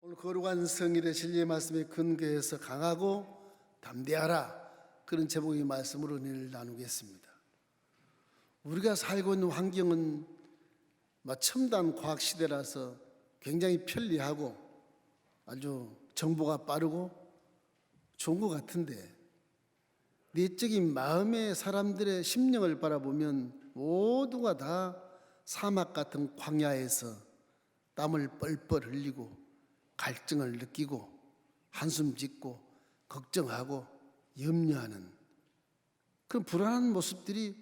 오늘 거룩한 성일의 진리의 말씀에 근거해서 강하고 담대하라, 그런 제목의 말씀으로 은혜를 나누겠습니다. 우리가 살고 있는 환경은 첨단 과학 시대라서 굉장히 편리하고 아주 정보가 빠르고 좋은 것 같은데, 내적인 마음의 사람들의 심령을 바라보면 모두가 다 사막 같은 광야에서 땀을 뻘뻘 흘리고 갈증을 느끼고 한숨 짓고 걱정하고 염려하는 그런 불안한 모습들이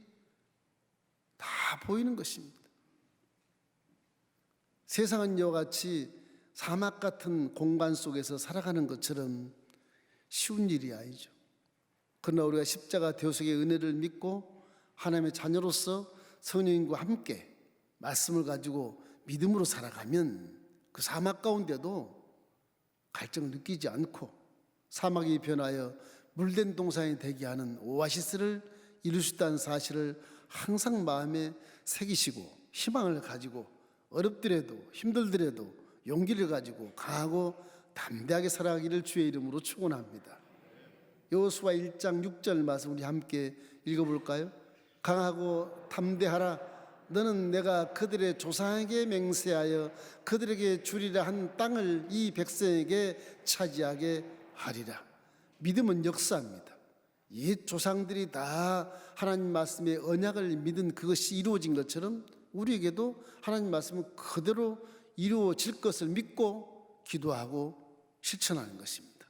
다 보이는 것입니다. 세상은 이와 같이 사막 같은 공간 속에서 살아가는 것처럼 쉬운 일이 아니죠. 그러나 우리가 십자가 대속의 은혜를 믿고 하나님의 자녀로서 성령님과 함께 말씀을 가지고 믿음으로 살아가면 그 사막 가운데도 갈증을 느끼지 않고 사막이 변하여 물된 동산이 되게 하는 오아시스를 이룰 수 있다는 사실을 항상 마음에 새기시고 희망을 가지고 어렵더라도 힘들더라도 용기를 가지고 강하고 담대하게 살아가기를 주의 이름으로 축원합니다. 여호수아 1장 6절 말씀 우리 함께 읽어볼까요? 강하고 담대하라. 너는 내가 그들의 조상에게 맹세하여 그들에게 주리라 한 땅을 이 백성에게 차지하게 하리라. 믿음은 역사입니다. 옛 조상들이 다 하나님 말씀의 언약을 믿은 그것이 이루어진 것처럼 우리에게도 하나님 말씀은 그대로 이루어질 것을 믿고 기도하고 실천하는 것입니다.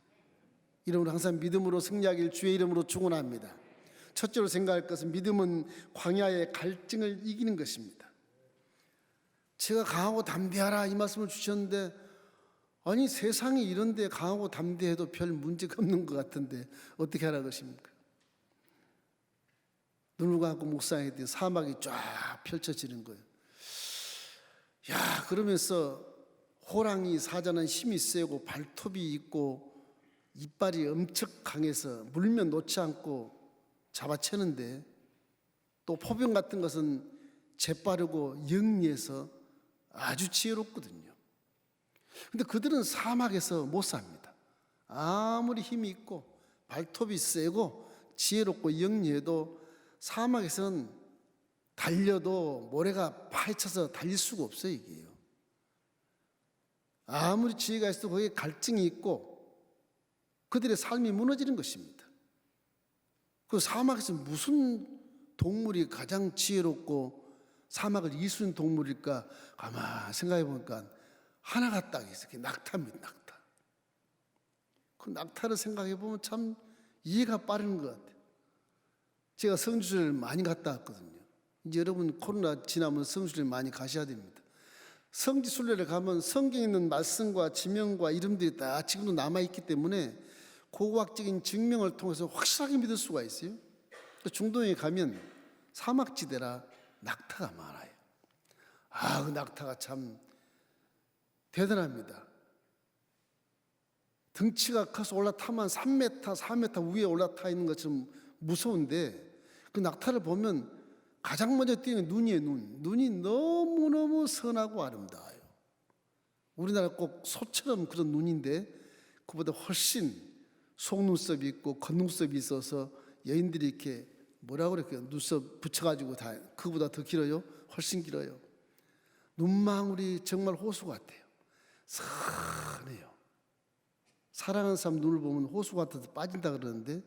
이름으로 항상 믿음으로 승리하길 주의 이름으로 축원합니다. 첫째로 생각할 것은 믿음은 광야의 갈증을 이기는 것입니다. 제가 강하고 담대하라 이 말씀을 주셨는데, 아니 세상이 이런데 강하고 담대해도 별 문제가 없는 것 같은데 어떻게 하라 그러십니까? 눈을 감고 묵상했더니 사막이 쫙 펼쳐지는 거예요. 야, 그러면서 호랑이 사자는 힘이 세고 발톱이 있고 이빨이 엄청 강해서 물면 놓지 않고 잡아채는데, 또 포병 같은 것은 재빠르고 영리해서 아주 지혜롭거든요. 근데 그들은 사막에서 못 삽니다. 아무리 힘이 있고 발톱이 세고 지혜롭고 영리해도 사막에서는 달려도 모래가 파헤쳐서 달릴 수가 없어요. 이게요. 아무리 지혜가 있어도 거기에 갈증이 있고 그들의 삶이 무너지는 것입니다. 그 사막에서 무슨 동물이 가장 지혜롭고 사막을 이수는 동물일까? 가만 생각해 보니까 하나가 딱 있어요. 낙타입니다. 낙타. 그 낙타를 생각해 보면 참 이해가 빠르는 것 같아요. 제가 성지순례를 많이 갔다 왔거든요. 이제 여러분 코로나 지나면 성지순례 많이 가셔야 됩니다. 성지순례를 가면 성경에 있는 말씀과 지명과 이름들이 다 지금도 남아있기 때문에 고고학적인 증명을 통해서 확실하게 믿을 수가 있어요. 중동에 가면 사막지대라 낙타가 많아요. 그 낙타가 참 대단합니다. 등치가 커서 올라타면 3m, 4m 위에 올라타 있는 것처럼 무서운데, 그 낙타를 보면 가장 먼저 띄는 눈이에요. 눈이 너무너무 선하고 아름다워요. 우리나라 꼭 소처럼 그런 눈인데 그보다 훨씬 속눈썹이 있고 겉눈썹이 있어서 여인들이 이렇게 뭐라고 그럴까요? 눈썹 붙여가지고 다 그거보다 더 길어요. 훨씬 길어요. 눈망울이 정말 호수 같아요. 선해요. 사랑하는 사람 눈을 보면 호수 같아서 빠진다 그러는데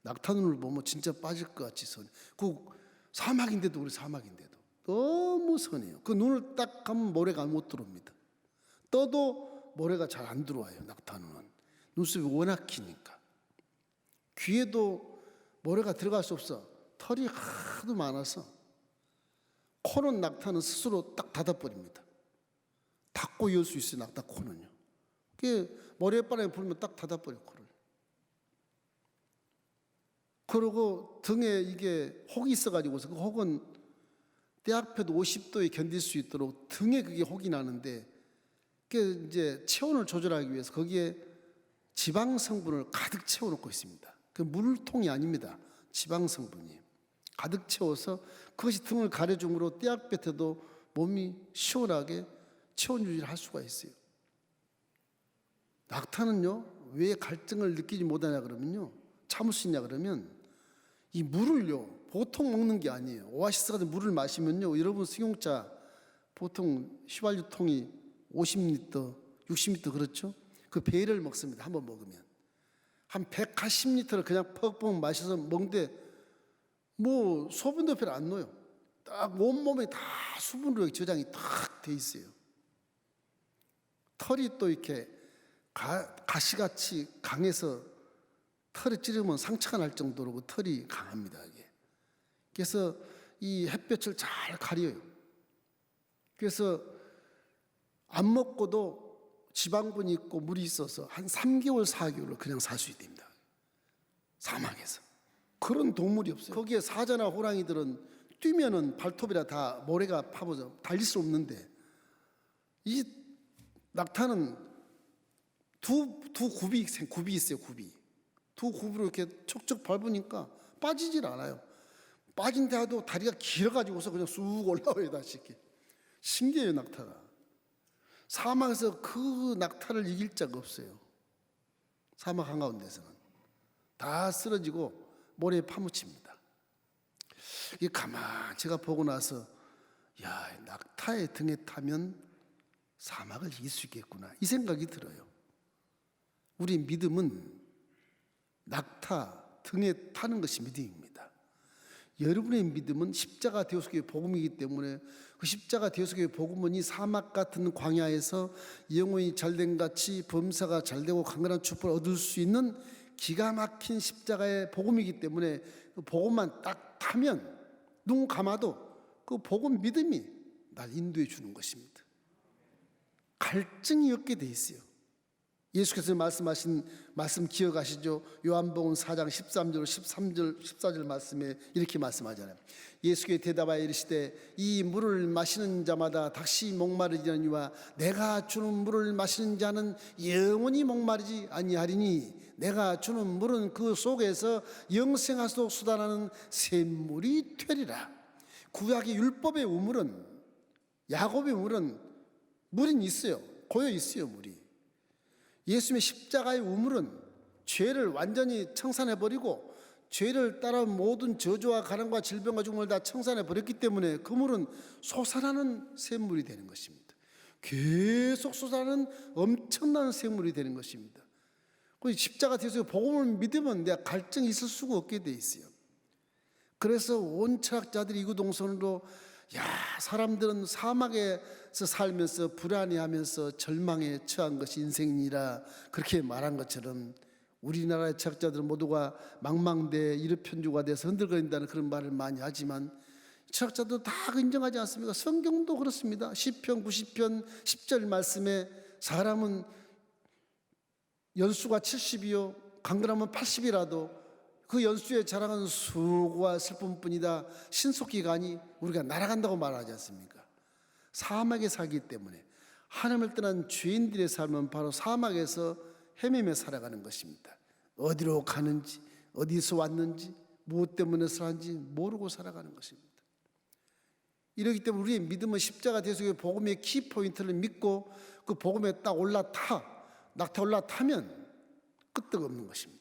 낙타 눈을 보면 진짜 빠질 것 같이 선해. 그 사막인데도, 우리 사막인데도 너무 선해요. 그 눈을 딱 감으면 모래가 못 들어옵니다. 떠도 모래가 잘 안 들어와요. 낙타 눈은 눈썹이 워낙 기니까. 귀에도 모래가 들어갈 수 없어. 털이 하도 많아서 코는 낙타는 스스로 딱 닫아버립니다. 닫고 열 수 있어요. 낙타 코는요. 그게 모래바람에 불면 딱 닫아버려요. 코를. 그리고 등에 이게 혹이 있어가지고서 그 혹은 때 앞에도 50도에 견딜 수 있도록 등에 그게 혹이 나는데, 그게 이제 체온을 조절하기 위해서 거기에 지방 성분을 가득 채워놓고 있습니다. 그 물통이 아닙니다. 지방 성분이 가득 채워서 그것이 등을 가려줌으로 때 앞에도 몸이 시원하게 체온 유지를 할 수가 있어요. 낙타는요, 왜 갈증을 느끼지 못하냐 그러면요, 참을 수 있냐 그러면 이 물을요, 보통 먹는 게 아니에요. 오아시스 같은 물을 마시면요, 여러분 승용차 보통 휘발유통이 50리터, 60리터 그렇죠? 그 배를 먹습니다. 한번 먹으면 한 180리터를 그냥 퍽퍽 마셔서 먹는데 뭐 소변도 별로 안 넣어요. 딱 온몸에 다 수분으로 저장이 탁 돼 있어요. 털이 또 이렇게 가시같이 강해서 털에 찌르면 상처가 날 정도로 그 털이 강합니다. 이게. 그래서 이 햇볕을 잘 가려요. 그래서 안 먹고도 지방분이 있고 물이 있어서 한 3개월, 4개월을 그냥 살 수 있답니다. 사막에서. 그런 동물이 없어요. 거기에 사자나 호랑이들은 뛰면은 발톱이라 다 모래가 파묻어 달릴 수 없는데, 이 낙타는 두 굽이 있어요. 두 굽으로 이렇게 척척 밟으니까 빠지질 않아요. 빠진 데도 다리가 길어가지고서 그냥 쑥 올라와요. 다시 이렇게. 신기해요, 낙타가. 사막에서 그 낙타를 이길 자가 없어요. 사막 한가운데서는 다 쓰러지고 모래에 파묻힙니다. 이게 가만 제가 보고 나서, 야, 낙타의 등에 타면 사막을 이길 수 있겠구나, 이 생각이 들어요. 우리 믿음은 낙타 등에 타는 것이 믿음입니다. 여러분의 믿음은 십자가 대속의 복음이기 때문에 그 십자가 대속의 복음은 이 사막 같은 광야에서 영혼이 잘된 같이 범사가 잘되고 강건한 축복을 얻을 수 있는 기가 막힌 십자가의 복음이기 때문에 그 복음만 딱 타면 눈 감아도 그 복음 믿음이 날 인도해 주는 것입니다. 갈증이 없게 돼 있어요. 예수께서 말씀하신 말씀 기억하시죠? 요한복음 4장 13절, 13절, 14절 말씀에 이렇게 말씀하잖아요. 예수께 대답하여 이르시되 이 물을 마시는 자마다 다시 목마르리니와 내가 주는 물을 마시는 자는 영원히 목마르지 아니하리니 내가 주는 물은 그 속에서 영생하도록 솟아나는 샘물이 되리라. 구약의 율법의 우물은, 야곱의 물은 물은 있어요. 고여 있어요, 물이. 예수님의 십자가의 우물은 죄를 완전히 청산해버리고 죄를 따라온 모든 저주와 가난과 질병과 죽음을 다 청산해버렸기 때문에 그 물은 솟아나는 샘물이 되는 것입니다. 계속 솟아나는 엄청난 샘물이 되는 것입니다. 그 십자가 대속의 복음을 믿으면 내가 갈증이 있을 수가 없게 돼 있어요. 그래서 온 철학자들이 이구동성으로, 야, 사람들은 사막에서 살면서 불안해하면서 절망에 처한 것이 인생이라 그렇게 말한 것처럼 우리나라의 철학자들은 모두가 망망대해 이르편주가 돼서 흔들거린다는 그런 말을 많이 하지만 철학자도 다 인정하지 않습니까? 성경도 그렇습니다. 시편 90편 10절 말씀에 사람은 연수가 70이요 강건하면 80이라도 그 연수의 자랑은 수고와 슬픔뿐이다. 신속기간이 우리가 날아간다고 말하지 않습니까? 사막에 살기 때문에 하나님을 떠난 죄인들의 삶은 바로 사막에서 헤매며 살아가는 것입니다. 어디로 가는지, 어디서 왔는지, 무엇 때문에 살았는지 모르고 살아가는 것입니다. 이렇기 때문에 우리의 믿음은 십자가 대속의 복음의 키포인트를 믿고 그 복음에 딱 낙타 올라타면 끄떡없는 것입니다.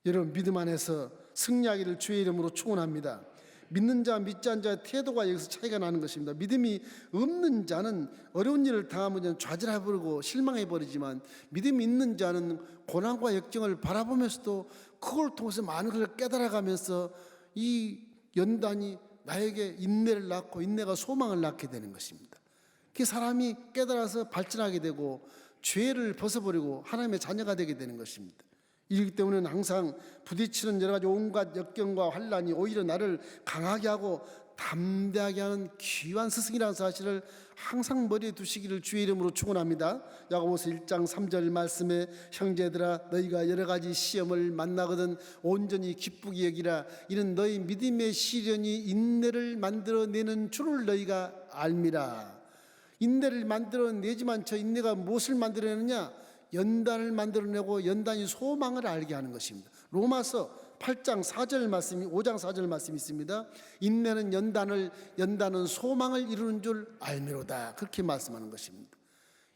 여러분, 믿음 안에서 승리하기를 주의 이름으로 축원합니다. 믿는 자와 믿지 않는 자의 태도가 여기서 차이가 나는 것입니다. 믿음이 없는 자는 어려운 일을 당하면 좌절해버리고 실망해버리지만 믿음이 있는 자는 고난과 역경을 바라보면서도 그걸 통해서 많은 것을 깨달아가면서 이 연단이 나에게 인내를 낳고 인내가 소망을 낳게 되는 것입니다. 그 사람이 깨달아서 발전하게 되고 죄를 벗어버리고 하나님의 자녀가 되게 되는 것입니다. 이렇기 때문에 항상 부딪히는 여러 가지 온갖 역경과 환난이 오히려 나를 강하게 하고 담대하게 하는 귀한 스승이라는 사실을 항상 머리에 두시기를 주의 이름으로 축원합니다. 야고보서 1장 3절 말씀에 형제들아 너희가 여러 가지 시험을 만나거든 온전히 기쁘게 여기라. 이는 너희 믿음의 시련이 인내를 만들어내는 줄을 너희가 알미라. 인내를 만들어내지만 저 인내가 무엇을 만들어내느냐? 연단을 만들어내고 연단이 소망을 알게 하는 것입니다. 로마서 8장 4절 말씀이 5장 4절 말씀이 있습니다. 인내는 연단은 소망을 이루는 줄 알미로다. 그렇게 말씀하는 것입니다.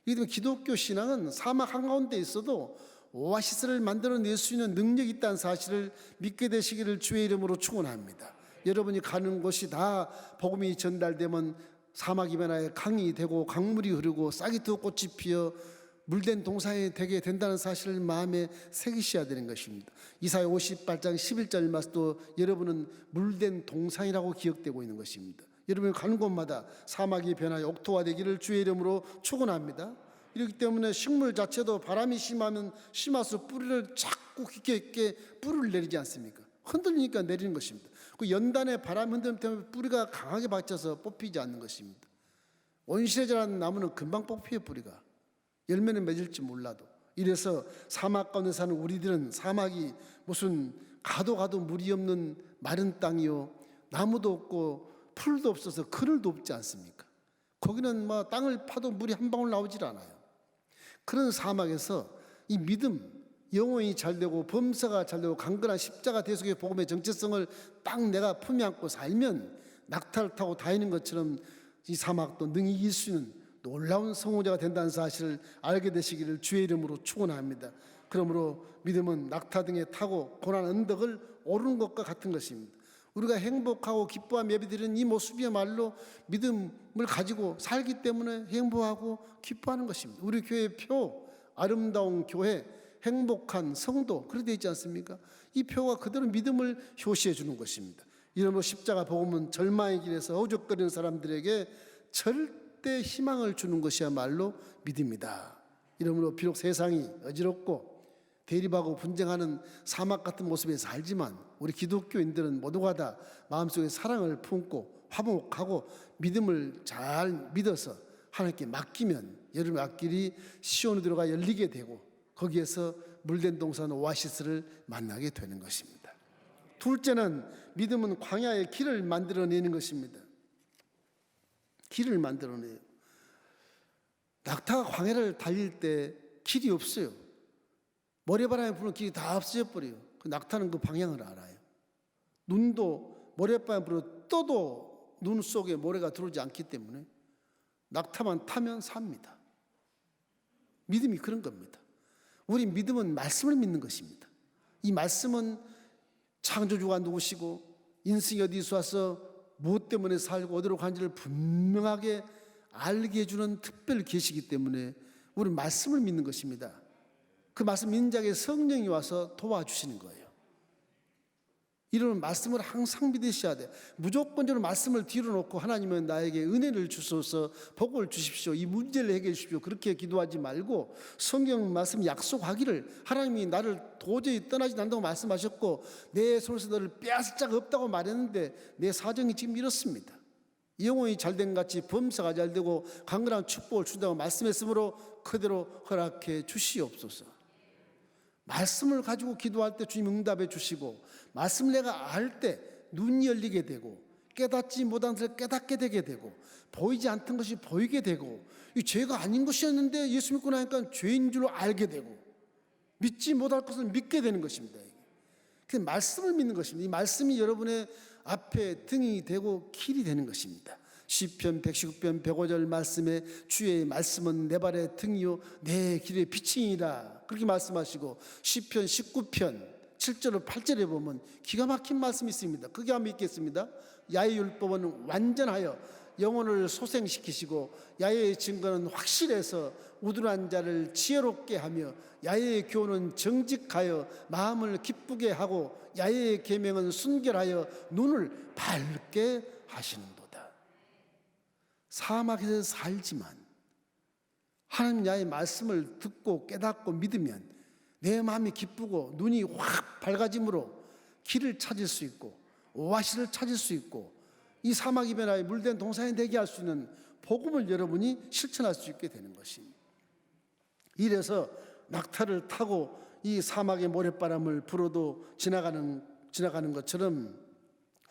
이게 되면 기독교 신앙은 사막 한가운데 있어도 오아시스를 만들어낼 수 있는 능력이 있다는 사실을 믿게 되시기를 주의 이름으로 축원합니다. 여러분이 가는 곳이 다 복음이 전달되면 사막이 변화에 강이 되고 강물이 흐르고 싹이 트고 꽃이 피어 물된 동산이 되게 된다는 사실을 마음에 새기셔야 되는 것입니다. 이사야 58장 11절 말씀도 여러분은 물된 동산이라고 기억되고 있는 것입니다. 여러분이 가는 곳마다 사막이 변화에 옥토화되기를 주의 이름으로 축원합니다. 이렇기 때문에 식물 자체도 바람이 심하면 심할수록 뿌리를 자꾸 깊게 있게 뿌리를 내리지 않습니까? 흔들리니까 내리는 것입니다. 그 연단의 바람 흔들림 때문에 뿌리가 강하게 받쳐서 뽑히지 않는 것입니다. 온실에 자라는 나무는 금방 뽑혀요. 뿌리가 열매는 맺을지 몰라도. 이래서 사막 가운데 사는 우리들은 사막이 무슨 가도 물이 없는 마른 땅이요 나무도 없고 풀도 없어서 그늘도 없지 않습니까? 거기는 뭐 땅을 파도 물이 한 방울 나오질 않아요. 그런 사막에서 이 믿음, 영혼이 잘되고 범사가 잘되고 강건한 십자가 대속의 복음의 정체성을 딱 내가 품에 안고 살면 낙타를 타고 다니는 것처럼 이 사막도 능히 이길 수 있는 놀라운 성공자가 된다는 사실을 알게 되시기를 주의 이름으로 축원합니다. 그러므로 믿음은 낙타 등에 타고 고난 언덕을 오르는 것과 같은 것입니다. 우리가 행복하고 기뻐하며 예배드리는 이 모습이야말로 믿음을 가지고 살기 때문에 행복하고 기뻐하는 것입니다. 우리 교회의 표, 아름다운 교회, 행복한 성도, 그렇게 되어 있지 않습니까? 이 표가 그대로 믿음을 효시해 주는 것입니다. 이러므로 십자가 복음은 절망의 길에서 어죽거리는 사람들에게 절대 희망을 주는 것이야말로 믿음이다. 이러므로 비록 세상이 어지럽고 대립하고 분쟁하는 사막 같은 모습에 살지만 우리 기독교인들은 모두가 다 마음속에 사랑을 품고 화목하고 믿음을 잘 믿어서 하나님께 맡기면 여러분의 앞길이 시온으로 들어가 열리게 되고 거기에서 물된 동산 오아시스를 만나게 되는 것입니다. 둘째는 믿음은 광야의 길을 만들어내는 것입니다. 길을 만들어내요. 낙타가 광야를 달릴 때 길이 없어요. 모래바람에 부는 길이 다 없어져 버려요. 그 낙타는 그 방향을 알아요. 눈도 모래바람에 불어 떠도 눈 속에 모래가 들어오지 않기 때문에 낙타만 타면 삽니다. 믿음이 그런 겁니다. 우리 믿음은 말씀을 믿는 것입니다. 이 말씀은 창조주가 누구시고 인생이 어디서 와서 무엇 때문에 살고 어디로 가는지를 분명하게 알게 해주는 특별 계시이기 때문에 우리는 말씀을 믿는 것입니다. 그 말씀 믿는 자에게 성령이 와서 도와주시는 거예요. 이런 말씀을 항상 믿으셔야 돼요. 무조건적으로 말씀을 뒤로 놓고 하나님은 나에게 은혜를 주소서 복을 주십시오, 이 문제를 해결해 주십시오, 그렇게 기도하지 말고 성경 말씀 약속하기를 하나님이 나를 도저히 떠나지 않는다고 말씀하셨고 내 손에서 너를 빼앗을 자가 없다고 말했는데 내 사정이 지금 이렇습니다. 영혼이 잘된 같이 범사가 잘되고 강건한 축복을 준다고 말씀했으므로 그대로 허락해 주시옵소서. 말씀을 가지고 기도할 때 주님 응답해 주시고 말씀을 내가 알 때 눈이 열리게 되고 깨닫지 못한 것을 깨닫게 되게 되고 보이지 않던 것이 보이게 되고 이 죄가 아닌 것이었는데 예수 믿고 나니까 죄인 줄로 알게 되고 믿지 못할 것을 믿게 되는 것입니다. 그 말씀을 믿는 것입니다. 이 말씀이 여러분의 앞에 등이 되고 길이 되는 것입니다. 시편 119편 105절 말씀에 주의 말씀은 내 발의 등이요 내 길의 빛이니라 그렇게 말씀하시고 시편 19편 7절로 8절에 보면 기가 막힌 말씀이 있습니다. 그게 한번 읽겠습니다. 야의 율법은 완전하여 영혼을 소생시키시고 야의 증거는 확실해서 우둔한 자를 지혜롭게 하며 야의 교훈은 정직하여 마음을 기쁘게 하고 야의 계명은 순결하여 눈을 밝게 하시는도다. 사막에서 살지만 하나님 야의 말씀을 듣고 깨닫고 믿으면 내 마음이 기쁘고 눈이 확 밝아짐으로 길을 찾을 수 있고 오아시스를 찾을 수 있고 이 사막이 변화에 물된 동산이 되게 할 수 있는 복음을 여러분이 실천할 수 있게 되는 것입니다. 이래서 낙타를 타고 이 사막의 모래바람을 불어도 지나가는 것처럼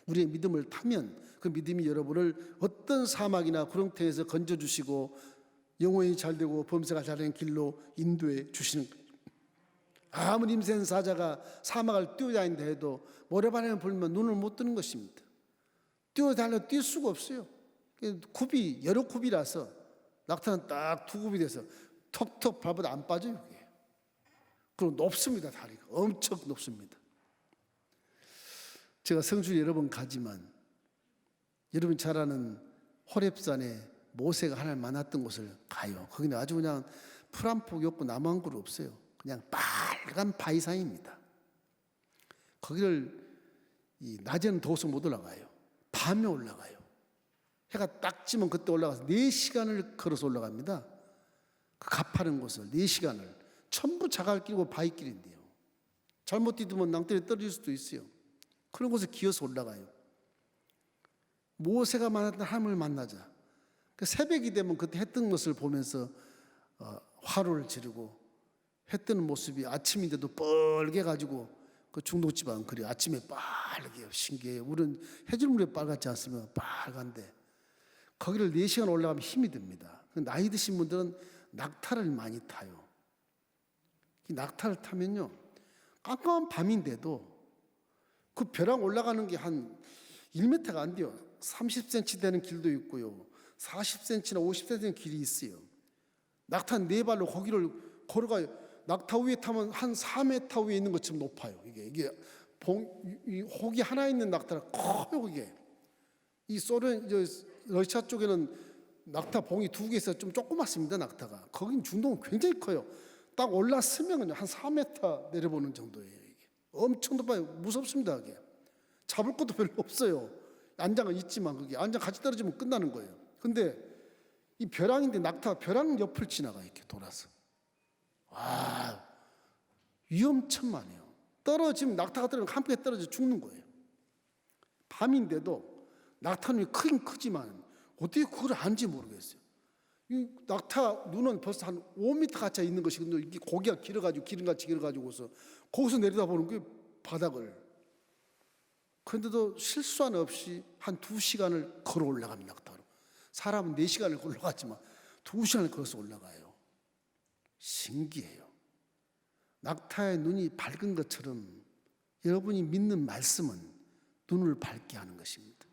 우리의 믿음을 타면 그 믿음이 여러분을 어떤 사막이나 구렁텅이에서 건져주시고 영혼이 잘되고 범사가 잘되는 길로 인도해 주시는 거예요. 아무리 힘센 사자가 사막을 뛰어다닌다 해도 모래바람이 불면 눈을 못 뜨는 것입니다. 뛰어다녀 뛸 수가 없어요. 굽이 여러 굽이라서 낙타는 딱 투굽이 돼서 턱턱 밟아도 안 빠져요. 그게. 그리고 높습니다. 다리가 엄청 높습니다. 제가 성주에 여러 번 가지만 여러분 잘 아는 호렙산에 모세가 하나님 만났던 곳을 가요. 거기는 아주 그냥 풀 한 폭이 없고 나무 한 그루 없어요. 그냥 빨간 바위산입니다. 거기를 낮에는 더워서 못 올라가요. 밤에 올라가요. 해가 딱 지면 그때 올라가서 4시간을 걸어서 올라갑니다. 그 가파른 곳을 4시간을 전부 자갈 길고 바위길인데요. 잘못 뛰면 낭떠러지에 떨어질 수도 있어요. 그런 곳에 기어서 올라가요. 모세가 만났던 하나님을 만나자. 그 새벽이 되면 그때 해 뜨는 것을 보면서 화로를 지르고 해 뜨는 모습이 아침인데도 뻘게 가지고 그 중동지방 그리 아침에 빨개요. 신기해요. 우리는 해질물이 빨갛지 않습니까? 빨간데 거기를 4시간 올라가면 힘이 듭니다. 나이 드신 분들은 낙타를 많이 타요. 이 낙타를 타면요 깜깜한 밤인데도 그 벼랑 올라가는 게 한 1m가 안 돼요. 30cm 되는 길도 있고요. 40cm나 50cm 되는 길이 있어요. 낙타 4발로 거기를 걸어가요. 낙타 위에 타면 한 4m 위에 있는 것처럼 높아요. 이게 이 혹이 하나 있는 낙타라 커요. 이게 이 소련 러시아 쪽에는 낙타 봉이 2개 있어서 좀 조그맣습니다. 낙타가 거긴 중동은 굉장히 커요. 딱 올라서면 한 4m 내려보는 정도예요. 이게 엄청 높아요. 무섭습니다. 이게 잡을 것도 별로 없어요. 안장은 있지만 그게 안장 같이 떨어지면 끝나는 거예요. 근데 이 벼랑인데 낙타가 벼랑 옆을 지나가 이렇게 돌아서 와 위험천만해요. 떨어지면 낙타가 떨어지면 함께 떨어져 죽는 거예요. 밤인데도 낙타는 크긴 크지만 어떻게 그걸 아는지 모르겠어요. 이 낙타 눈은 벌써 한 5m 가까이 있는 것이거든요. 이게 고기가 길어가지고 기름같이 길어가지고서 거기서 내려다보는 게 바닥을. 그런데도 실수 하나 없이 한 2시간을 걸어 올라갑니다. 낙타로. 사람은 4시간을 올라갔지만 2시간을 걸어서 올라가요. 신기해요. 낙타의 눈이 밝은 것처럼 여러분이 믿는 말씀은 눈을 밝게 하는 것입니다.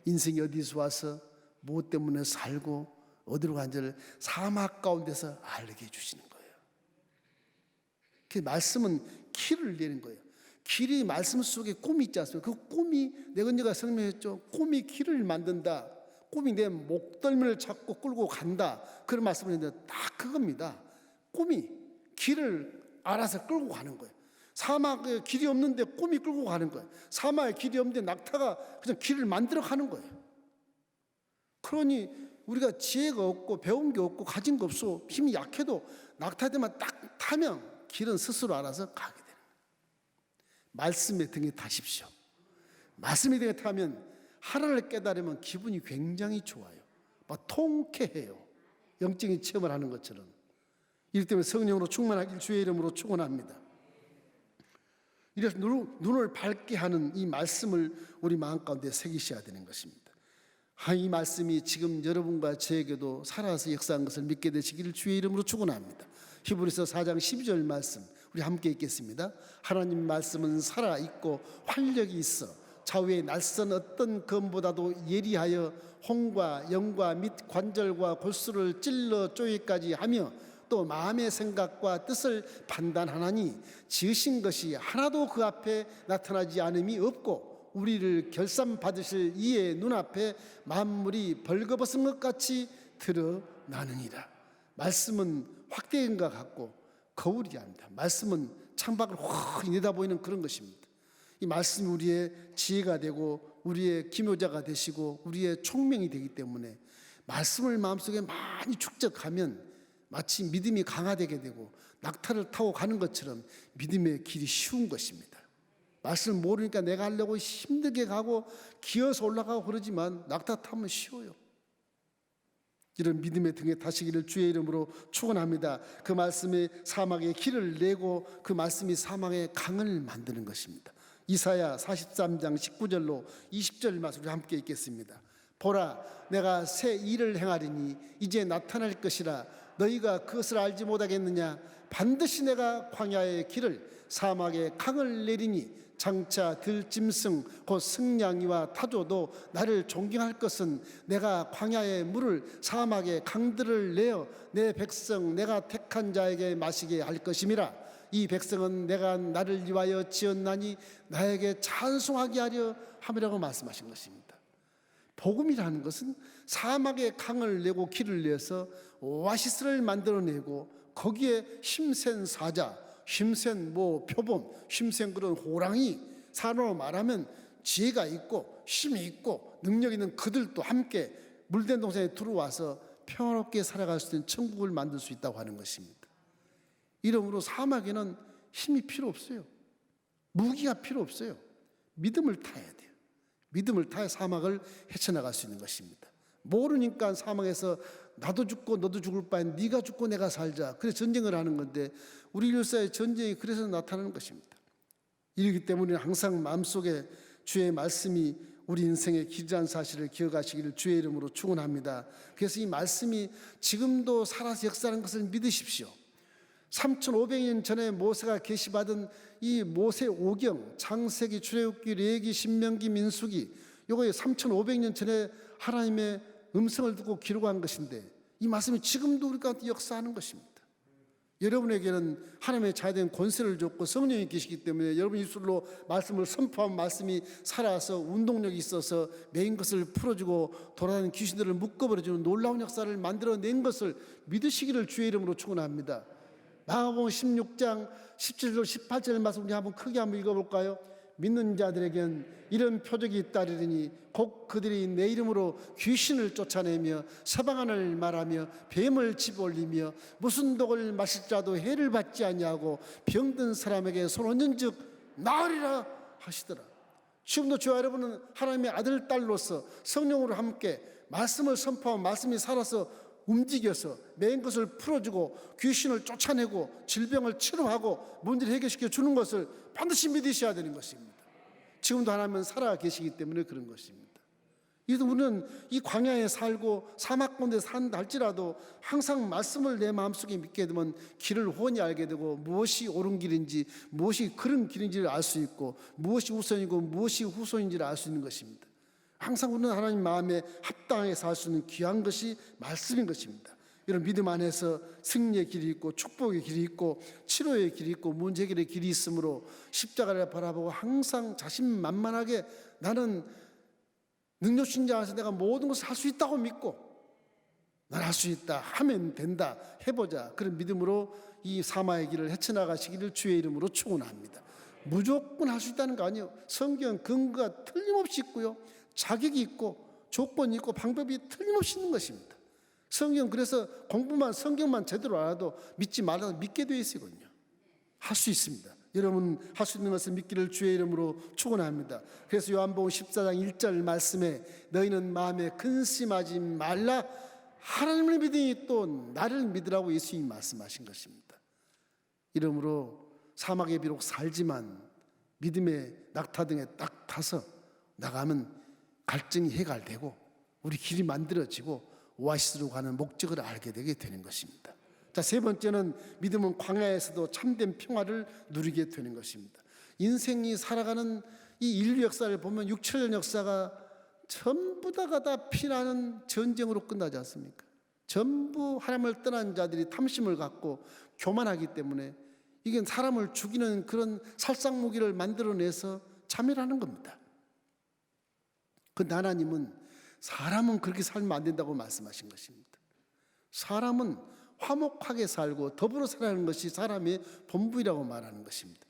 인생이 어디서 와서 무엇 때문에 살고 어디로 간지를 사막 가운데서 알게 해주시는 거예요. 그 말씀은 길을 내는 거예요. 길이 말씀 속에 꿈이 있지 않습니까? 그 꿈이 내건녀가 설명했죠. 꿈이 길을 만든다. 꿈이 내 목덜미를 잡고 끌고 간다. 그런 말씀을 했는데 딱 그겁니다. 꿈이 길을 알아서 끌고 가는 거예요. 사막에 길이 없는데 꿈이 끌고 가는 거예요. 사막에 길이 없는데 낙타가 그냥 길을 만들어 가는 거예요. 그러니 우리가 지혜가 없고 배운 게 없고 가진 게 없어 힘이 약해도 낙타대만 딱 타면 길은 스스로 알아서 가게 되는 거예요. 말씀의 등에 타십시오. 말씀의 등에 타면 하나를 깨달으면 기분이 굉장히 좋아요. 막 통쾌해요. 영적인 체험을 하는 것처럼. 이렇기 때문에 성령으로 충만하길 주의 이름으로 축원합니다. 이래서 눈을 밝게 하는 이 말씀을 우리 마음 가운데 새기셔야 되는 것입니다. 이 말씀이 지금 여러분과 저에게도 살아서 역사한 것을 믿게 되시기를 주의 이름으로 축원합니다. 히브리서 4장 12절 말씀 우리 함께 읽겠습니다. 하나님 말씀은 살아있고 활력이 있어 좌우의 낯선 어떤 검보다도 예리하여 홍과 영과 및 관절과 골수를 찔러 쪼개까지 하며 또 마음의 생각과 뜻을 판단하나니 지으신 것이 하나도 그 앞에 나타나지 않음이 없고 우리를 결산받으실 이의 눈앞에 만물이 벌거벗은 것 같이 드러나느니라. 말씀은 확대인과 같고 거울이 아닙니다. 말씀은 창밖을 확 내다보이는 그런 것입니다. 이 말씀이 우리의 지혜가 되고 우리의 기묘자가 되시고 우리의 총명이 되기 때문에 말씀을 마음속에 많이 축적하면 마치 믿음이 강화되게 되고 낙타를 타고 가는 것처럼 믿음의 길이 쉬운 것입니다. 말씀을 모르니까 내가 하려고 힘들게 가고 기어서 올라가고 그러지만 낙타 타면 쉬워요. 이런 믿음의 등에 타시기를 주의 이름으로 축원합니다. 그 말씀이 사막에 길을 내고 그 말씀이 사막에 강을 만드는 것입니다. 이사야 43장 19절로 20절 말씀 우리 함께 읽겠습니다. 보라 내가 새 일을 행하리니 이제 나타날 것이라 너희가 그것을 알지 못하겠느냐. 반드시 내가 광야의 길을 사막에 강을 내리니 장차 들짐승 곧 승냥이와 타조도 나를 존경할 것은 내가 광야의 물을 사막의 강들을 내어 내 백성 내가 택한 자에게 마시게 할 것임이라. 이 백성은 내가 나를 위하여 지었나니 나에게 찬송하게 하려 함이라고 말씀하신 것입니다. 복음이라는 것은 사막의 강을 내고 길을 내서 오아시스를 만들어내고 거기에 힘센 사자, 힘센 표범, 힘센 그런 호랑이, 사람으로 말하면 지혜가 있고 힘이 있고 능력 있는 그들도 함께 물된 동산에 들어와서 평화롭게 살아갈 수 있는 천국을 만들 수 있다고 하는 것입니다. 이러므로 사막에는 힘이 필요 없어요. 무기가 필요 없어요. 믿음을 타야 돼요. 믿음을 타야 사막을 헤쳐나갈 수 있는 것입니다. 모르니까 사막에서 나도 죽고 너도 죽을 바엔 네가 죽고 내가 살자. 그래서 전쟁을 하는 건데 우리 인류사의 전쟁이 그래서 나타나는 것입니다. 이러기 때문에 항상 마음속에 주의 말씀이 우리 인생의 길이라는 사실을 기억하시기를 주의 이름으로 축원합니다. 그래서 이 말씀이 지금도 살아서 역사하는 것을 믿으십시오. 3500년 전에 모세가 계시받은 이 모세 오경, 창세기, 출애굽기, 레위기, 신명기, 민수기, 이거 3500년 전에 하나님의 음성을 듣고 기록한 것인데 이 말씀이 지금도 우리 가운데 역사하는 것입니다. 여러분에게는 하나님의 자유된 권세를 줬고 성령이 계시기 때문에 여러분 입술로 말씀을 선포한 말씀이 살아서 운동력이 있어서 매인 것을 풀어주고 돌아다니는 귀신들을 묶어버려주는 놀라운 역사를 만들어낸 것을 믿으시기를 주의 이름으로 축원합니다. 마가복음 16장 17절 18절 말씀 우리 한번 크게 한번 읽어볼까요? 믿는 자들에겐 이런 표적이 있다리니 곧 그들이 내 이름으로 귀신을 쫓아내며 서방언을 말하며 뱀을 집어올리며 무슨 독을 마실 자도 해를 받지 아니하고 병든 사람에게 손 얹은즉 나으리라 하시더라. 지금도 저와 여러분은 하나님의 아들 딸로서 성령으로 함께 말씀을 선포하고 말씀이 살아서 움직여서 매인 것을 풀어주고 귀신을 쫓아내고 질병을 치료하고 문제를 해결시켜 주는 것을 반드시 믿으셔야 되는 것입니다. 지금도 하나님은 살아 계시기 때문에 그런 것입니다. 그래서 우리는 이 광야에 살고 사막 가운데 산다 할지라도 항상 말씀을 내 마음속에 믿게 되면 길을 훤히 알게 되고 무엇이 옳은 길인지 무엇이 그런 길인지를 알 수 있고 무엇이 우선이고 무엇이 후손인지를 알 수 있는 것입니다. 항상 우리는 하나님 마음에 합당하게 살 수 있는 귀한 것이 말씀인 것입니다. 이런 믿음 안에서 승리의 길이 있고 축복의 길이 있고 치료의 길이 있고 문제 해결의 길이 있으므로 십자가를 바라보고 항상 자신만만하게 나는 능력신 자 안에서 내가 모든 것을 할 수 있다고 믿고 난 할 수 있다 하면 된다 해보자 그런 믿음으로 이 사마의 길을 헤쳐나가시기를 주의 이름으로 축원합니다. 무조건 할 수 있다는 거 아니에요. 성경 근거가 틀림없이 있고요. 자격이 있고 조건이 있고 방법이 틀림없이 있는 것입니다. 성경 그래서 공부만 성경만 제대로 알아도 믿지 말아도 믿게 되어 있거든요. 할 수 있습니다. 여러분 할 수 있는 것을 믿기를 주의 이름으로 축원합니다. 그래서 요한복음 14장 1절 말씀에 너희는 마음에 근심하지 말라 하나님을 믿으니 또 나를 믿으라고 예수님이 말씀하신 것입니다. 이러므로 사막에 비록 살지만 믿음의 낙타등에 딱 타서 나가면 갈증이 해결되고 우리 길이 만들어지고 오아시스로 가는 목적을 알게 되게 되는 것입니다. 자, 세 번째는 믿음은 광야에서도 참된 평화를 누리게 되는 것입니다. 인생이 살아가는 이 인류 역사를 보면 6천년 역사가 전부 다가 다 피나는 전쟁으로 끝나지 않습니까? 전부 하나님을 떠난 자들이 탐심을 갖고 교만하기 때문에 이게 사람을 죽이는 그런 살상무기를 만들어내서 참여하는 겁니다. 근데 하나님은 사람은 그렇게 살면 안 된다고 말씀하신 것입니다. 사람은 화목하게 살고 더불어 살아가는 것이 사람의 본분이라고 말하는 것입니다.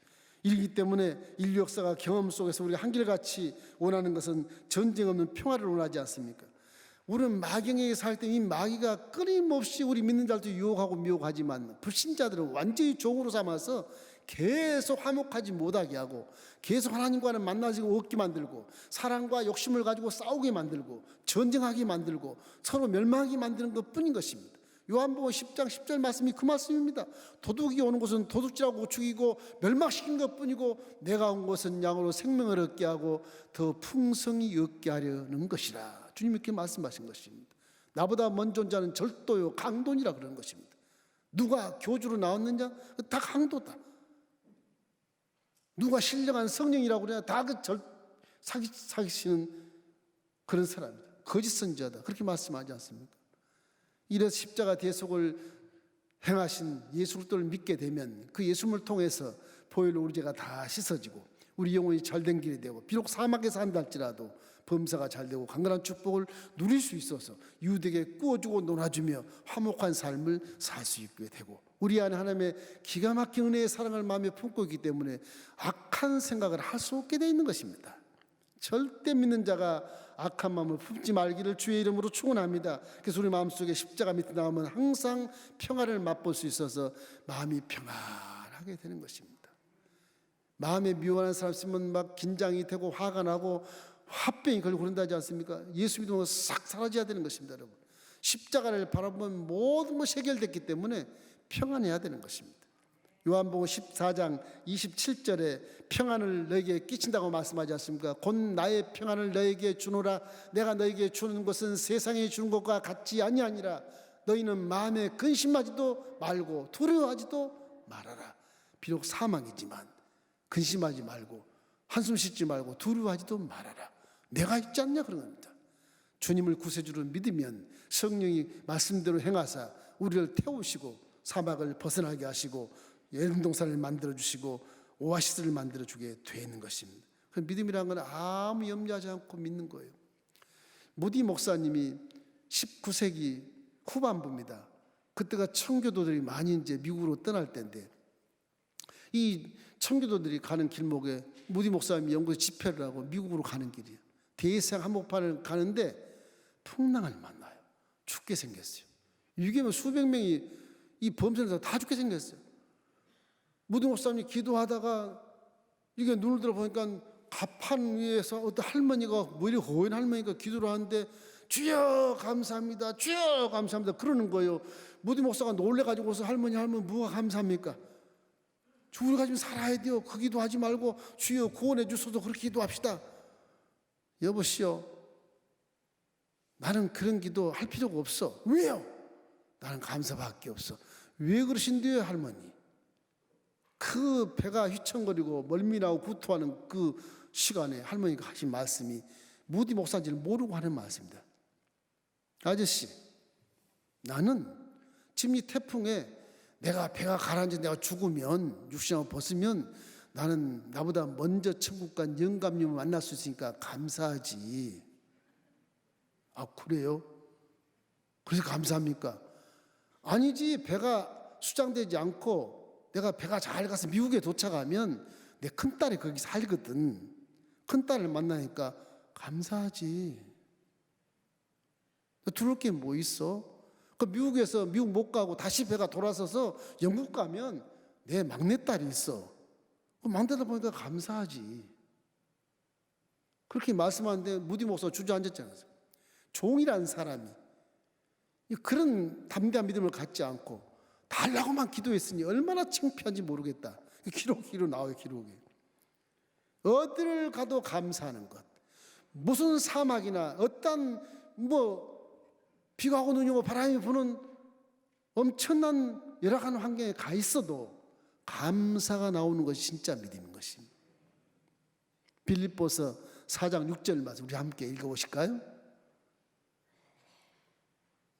이기 때문에 인류 역사가 경험 속에서 우리가 한결같이 원하는 것은 전쟁 없는 평화를 원하지 않습니까? 우리는 마귀에게 살 때 이 마귀가 끊임없이 우리 믿는 자들도 유혹하고 미혹하지만 불신자들은 완전히 종으로 삼아서 계속 화목하지 못하게 하고 계속 하나님과는 만나지 없게 만들고 사랑과 욕심을 가지고 싸우게 만들고 전쟁하게 만들고 서로 멸망하게 만드는 것뿐인 것입니다. 요한복음 10장 10절 말씀이 그 말씀입니다. 도둑이 오는 것은 도둑질하고 죽이고 멸망시킨 것뿐이고 내가 온 것은 양으로 생명을 얻게 하고 더 풍성히 얻게 하려는 것이라. 주님 이렇게 말씀하신 것입니다. 나보다 먼저 온 자는 절도요 강도니라 그러는 것입니다. 누가 교주로 나왔느냐? 다 강도다. 누가 신령한 성령이라고 그러냐? 다 사기치는 그런 사람이다. 거짓 선지자다. 그렇게 말씀하지 않습니까? 이래서 십자가 대속을 행하신 예수 그리스도를 믿게 되면 그 예수님을 통해서 보혈로 우리 죄가 다 씻어지고 우리 영혼이 잘된 길이 되고 비록 사막에서 산다 할지라도 범사가 잘 되고 강건한 축복을 누릴 수 있어서 이웃에게 구워주고 놀아주며 화목한 삶을 살 수 있게 되고 우리 안에 하나님의 기가 막힌 은혜의 사랑을 마음에 품고 있기 때문에 악한 생각을 할 수 없게 되어 있는 것입니다. 절대 믿는 자가 악한 마음을 품지 말기를 주의 이름으로 축원합니다. 그래서 우리 마음속에 십자가 밑에 나오면 항상 평안을 맛볼 수 있어서 마음이 평안하게 되는 것입니다. 마음에 미워하는 사람 있으면 막 긴장이 되고 화가 나고 화병이 걸리고 그런다지 않습니까? 예수 믿으면 싹 사라져야 되는 것입니다, 여러분. 십자가를 바라보면 모든 것이 해결됐기 때문에 평안해야 되는 것입니다. 요한복음 14장 27절에 평안을 너에게 끼친다고 말씀하지 않습니까? 곧 나의 평안을 너에게 주노라. 내가 너에게 주는 것은 세상에 주는 것과 같지 아니하니라. 너희는 마음에 근심하지도 말고 두려워하지도 말아라. 비록 사망이지만 근심하지 말고 한숨 쉬지 말고 두려워하지도 말아라. 내가 있지 않냐 그런 겁니다. 주님을 구세주로 믿으면 성령이 말씀대로 행하사 우리를 태우시고 사막을 벗어나게 하시고 예능동산을 만들어주시고 오아시스를 만들어주게 되는 것입니다. 그 믿음이라는 건 아무 염려하지 않고 믿는 거예요. 무디 목사님이 19세기 후반부입니다. 그때가 청교도들이 많이 이제 미국으로 떠날 때인데 이 청교도들이 가는 길목에 무디 목사님이 영국에서 집회를 하고 미국으로 가는 길이에요. 대성 한복판을 가는데 풍랑을 만나요. 죽게 생겼어요. 유괴면 수백 명이 이 범선에서 다 죽게 생겼어요. 무디 목사님이 기도하다가 이게 눈을 들어보니까 가판 위에서 어떤 할머니가 머리 고인 할머니가 기도를 하는데 주여 감사합니다. 주여 감사합니다. 그러는 거예요. 무디 목사가 놀래가지고서 할머니 뭐가 감사합니까? 우리가 지금 살아야 돼요. 그 기도하지 말고 주여 구원해 주소서 그렇게 기도합시다. 여보시오, 나는 그런 기도 할 필요가 없어. 왜요? 나는 감사밖에 없어. 왜 그러신데요, 할머니? 그 배가 휘청거리고 멀미나고 구토하는 그 시간에 할머니가 하신 말씀이 무디 목사인지를 모르고 하는 말씀입니다. 아저씨, 나는 지금 이 태풍에 내가 배가 가라앉아 내가 죽으면 육신을 벗으면 나는 나보다 먼저 천국 간 영감님을 만날 수 있으니까 감사하지. 아, 그래요? 그래서 감사합니까? 아니지. 배가 수장되지 않고 내가 배가 잘 가서 미국에 도착하면 내 큰딸이 거기 살거든. 큰딸을 만나니까 감사하지. 두려울 게 뭐 있어? 그 미국에서 미국 못 가고 다시 배가 돌아서서 영국 가면 내 막내딸이 있어. 그 막내딸 보니까 감사하지. 그렇게 말씀하는데 무디 목사 주저앉았잖아요. 종이라는 사람이 그런 담대한 믿음을 갖지 않고 달라고만 기도했으니 얼마나 창피한지 모르겠다. 기록으로 나와요. 기록에. 어디를 가도 감사하는 것. 무슨 사막이나 어떤 비가 오고 눈이 오고 바람이 부는 엄청난 열악한 환경에 가 있어도 감사가 나오는 것이 진짜 믿음인 것입니다. 빌립보서 4장 6절 말씀 우리 함께 읽어보실까요?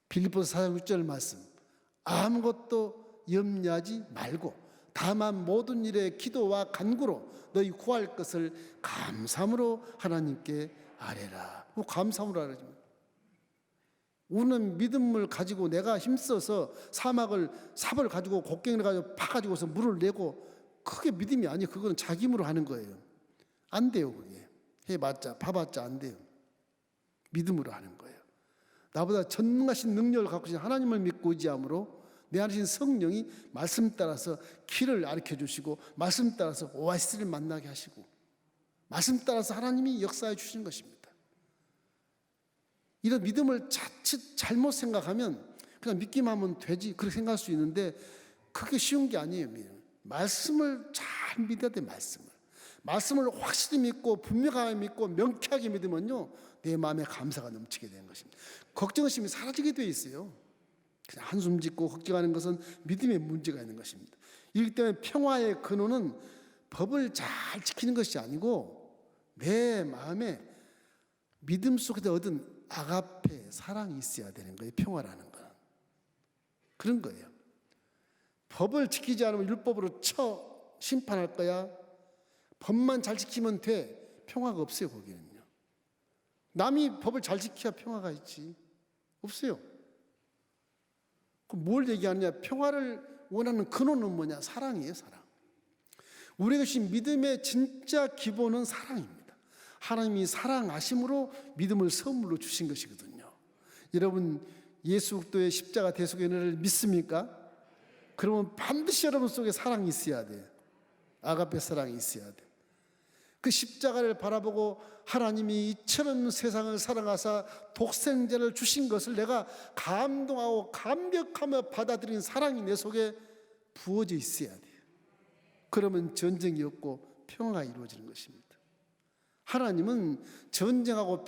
빌립보서 4장 6절 말씀. 아무것도 염려하지 말고 다만 모든 일에 기도와 간구로 너희 구할 것을 감사함으로 하나님께 아뢰라. 감사함으로 아뢰라. 우리는 믿음을 가지고 내가 힘써서 삽을 가지고 곡괭이를 가지고 파가지고서 물을 내고 그게 믿음이 아니에요. 그거는 자기 힘으로 하는 거예요. 안 돼요. 그게 해봤자 봐봤자 안 돼요. 믿음으로 하는 거예요. 나보다 전능하신 능력을 갖고 계신 하나님을 믿고 의지함으로 내 안에 계신 성령이 말씀 따라서 길을 가르쳐 주시고 말씀 따라서 오아시스를 만나게 하시고 말씀 따라서 하나님이 역사해 주신 것입니다. 이런 믿음을 자칫 잘못 생각하면 그냥 믿기만 하면 되지 그렇게 생각할 수 있는데 그게 쉬운 게 아니에요. 말씀을 잘 믿어야 돼. 말씀을 확실히 믿고 분명하게 믿고 명쾌하게 믿으면요 내 마음에 감사가 넘치게 되는 것입니다. 걱정심이 사라지게 돼 있어요. 그냥 한숨 짓고 걱정하는 것은 믿음의 문제가 있는 것입니다. 이렇기 때문에 평화의 근원은 법을 잘 지키는 것이 아니고 내 마음에 믿음 속에서 얻은 아가페 사랑이 있어야 되는 거예요. 평화라는 건 그런 거예요. 법을 지키지 않으면 율법으로 심판할 거야. 법만 잘 지키면 돼. 평화가 없어요. 거기는요. 남이 법을 잘 지켜야 평화가 있지. 없어요. 그럼 뭘 얘기하느냐? 평화를 원하는 근원은 뭐냐? 사랑이에요. 사랑. 우리가 주신 믿음의 진짜 기본은 사랑입니다. 하나님이 사랑하심으로 믿음을 선물로 주신 것이거든요. 여러분 예수 그리스도의 십자가 대속의 은혜를 믿습니까? 그러면 반드시 여러분 속에 사랑이 있어야 돼요. 아가페 사랑이 있어야 돼요. 그 십자가를 바라보고 하나님이 이처럼 세상을 사랑하사 독생자를 주신 것을 내가 감동하고 감격하며 받아들인 사랑이 내 속에 부어져 있어야 돼요. 그러면 전쟁이 없고 평화가 이루어지는 것입니다. 하나님은 전쟁하고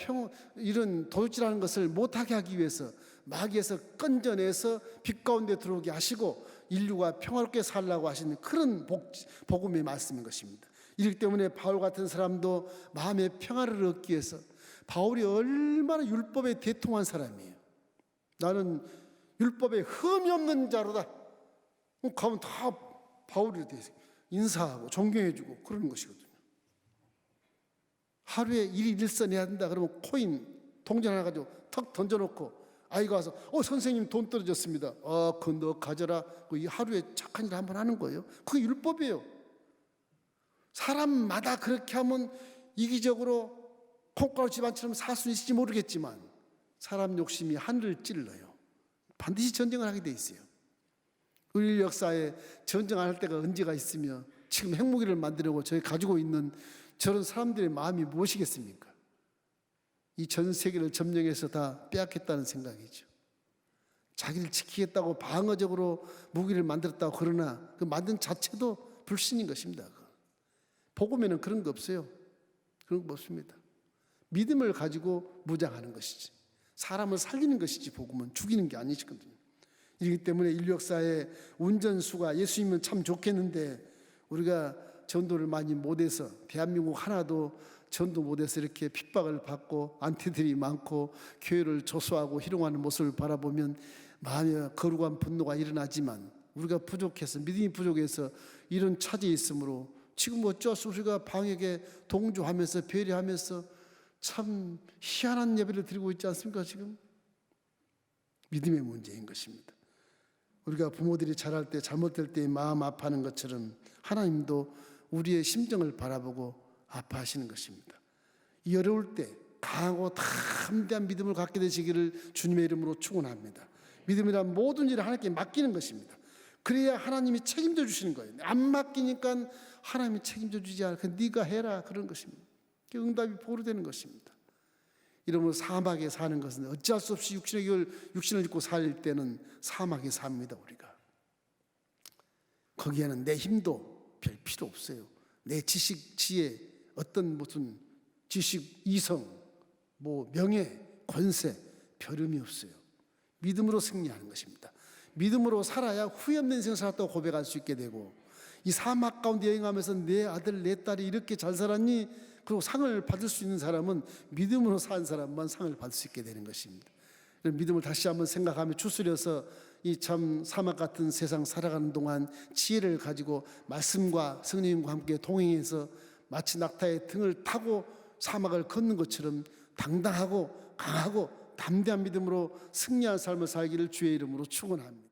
이런 도둑질하는 것을 못하게 하기 위해서 마귀에서 건져내서 빛 가운데 들어오게 하시고 인류가 평화롭게 살라고 하시는 그런 복음의 말씀인 것입니다. 이렇기 때문에 바울 같은 사람도 마음의 평화를 얻기 위해서 바울이 얼마나 율법에 대통한 사람이에요. 나는 율법에 흠이 없는 자로다. 가면 다 바울이 돼서 인사하고 존경해주고 그러는 것이거든요. 하루에 일선 해야 된다 그러면 코인 동전 하나 가지고 턱 던져놓고 아이가 와서 선생님 돈 떨어졌습니다. 그거 너 가져라. 이 하루에 착한 일 한번 하는 거예요. 그게 율법이에요. 사람마다 그렇게 하면 이기적으로 콩가루 집안처럼 살 수 있을지 모르겠지만 사람 욕심이 하늘을 찔러요. 반드시 전쟁을 하게 돼 있어요. 우리 역사에 전쟁 안 할 때가 언제가 있으며 지금 핵무기를 만들려고 저희 가지고 있는 저런 사람들의 마음이 무엇이겠습니까? 이 전 세계를 점령해서 다 빼앗겠다는 생각이죠. 자기를 지키겠다고 방어적으로 무기를 만들었다고 그러나 그 만든 자체도 불신인 것입니다. 복음에는 그런 거 없어요. 그런 거 없습니다. 믿음을 가지고 무장하는 것이지 사람을 살리는 것이지 복음은 죽이는 게 아니거든요. 이렇기 때문에 인류 역사에 운전수가 예수님은 참 좋겠는데 우리가 전도를 많이 못해서 대한민국 하나도 전도 못해서 이렇게 핍박을 받고 안티들이 많고 교회를 조소하고 희롱하는 모습을 바라보면 마음에 거룩한 분노가 일어나지만 우리가 부족해서 믿음이 부족해서 이런 차질이 있으므로 지금 어쩔 수 없이 우리가 방에게 동조하면서 배려하면서 참 희한한 예배를 드리고 있지 않습니까? 지금 믿음의 문제인 것입니다. 우리가 부모들이 자랄 때 잘못될 때 마음 아파하는 것처럼 하나님도 우리의 심정을 바라보고 아파하시는 것입니다. 이 어려울 때 강하고 담대한 믿음을 갖게 되시기를 주님의 이름으로 축원합니다. 믿음이란 모든 일을 하나님께 맡기는 것입니다. 그래야 하나님이 책임져 주시는 거예요. 안 맡기니까 하나님이 책임져 주지 않고 네가 해라 그런 것입니다. 응답이 보류되는 것입니다. 이러므로 사막에 사는 것은 어찌할 수 없이 육신을 입고 살 때는 사막에 삽니다. 우리가 거기에는 내 힘도 별 필요 없어요. 내 지식, 지혜, 어떤 무슨 지식, 이성, 명예, 권세 별 의미 없어요. 믿음으로 승리하는 것입니다. 믿음으로 살아야 후회 없는 인생을 살았다고 고백할 수 있게 되고 이 사막 가운데 여행하면서 내 아들, 내 딸이 이렇게 잘 살았니? 그리고 상을 받을 수 있는 사람은 믿음으로 산 사람만 상을 받을 수 있게 되는 것입니다. 믿음을 다시 한번 생각하며 추스려서 이 참 사막 같은 세상 살아가는 동안 지혜를 가지고 말씀과 성령님과 함께 동행해서 마치 낙타의 등을 타고 사막을 걷는 것처럼 당당하고 강하고 담대한 믿음으로 승리한 삶을 살기를 주의 이름으로 축원합니다.